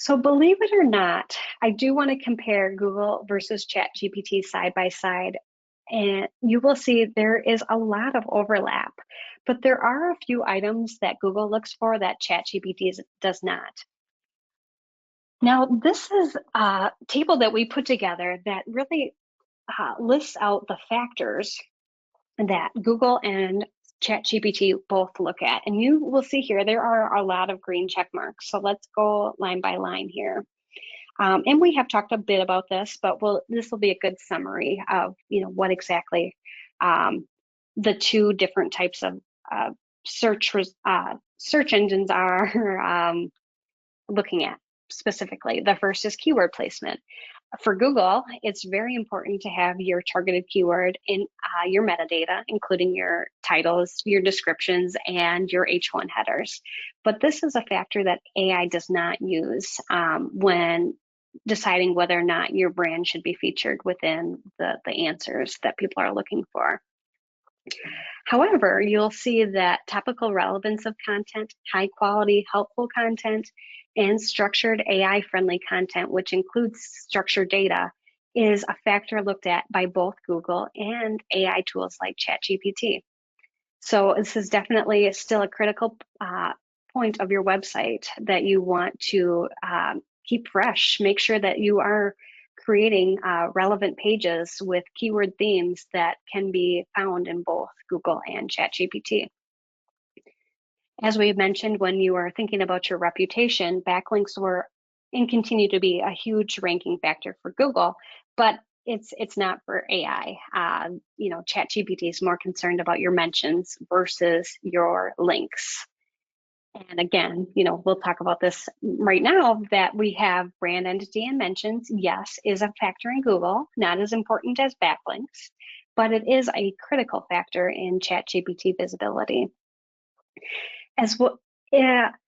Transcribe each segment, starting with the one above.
So believe it or not, I do want to compare Google versus ChatGPT side by side, and you will see there is a lot of overlap, but there are a few items that Google looks for that ChatGPT does not. Now, this is a table that we put together that really lists out the factors that Google and ChatGPT both look at. And you will see here, there are a lot of green check marks. So let's go line by line here. And we have talked a bit about this, but this will be a good summary of what exactly the two different types of search engines are looking at specifically. The first is keyword placement. For Google, it's very important to have your targeted keyword in your metadata, including your titles, your descriptions, and your H1 headers. But this is a factor that AI does not use when deciding whether or not your brand should be featured within the answers that people are looking for. However, you'll see that topical relevance of content, high quality, helpful content, and structured AI-friendly content, which includes structured data, is a factor looked at by both Google and AI tools like ChatGPT. So this is definitely still a critical point of your website that you want to keep fresh. Make sure that you are creating relevant pages with keyword themes that can be found in both Google and ChatGPT. As we mentioned, when you are thinking about your reputation, backlinks were and continue to be a huge ranking factor for Google, but it's not for AI. ChatGPT is more concerned about your mentions versus your links. And again, we'll talk about this right now, that we have brand entity and mentions, yes, is a factor in Google, not as important as backlinks, but it is a critical factor in ChatGPT visibility. As well,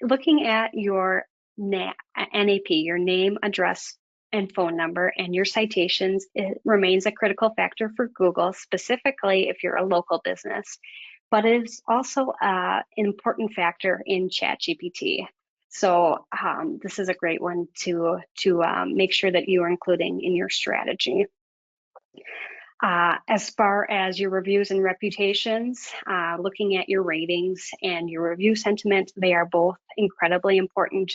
looking at your NAP, your name, address, and phone number, and your citations, it remains a critical factor for Google, specifically if you're a local business. But it's also an important factor in ChatGPT. So this is a great one to make sure that you are including in your strategy. As far as your reviews and reputations, looking at your ratings and your review sentiment, they are both incredibly important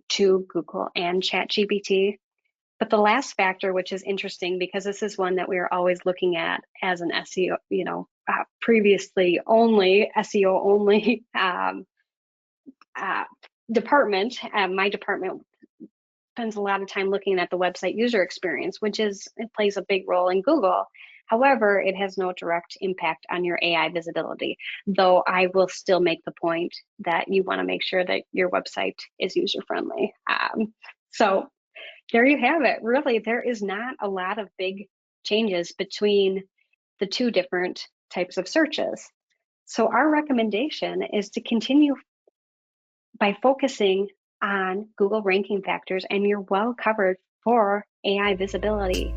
to Google and ChatGPT. But the last factor, which is interesting because this is one that we are always looking at as an SEO, previously only SEO only department. My department spends a lot of time looking at the website user experience, it plays a big role in Google. However, it has no direct impact on your AI visibility, though I will still make the point that you want to make sure that your website is user-friendly. So there you have it. Really, there is not a lot of big changes between the two different types of searches. So our recommendation is to continue by focusing on Google ranking factors, and you're well covered for AI visibility.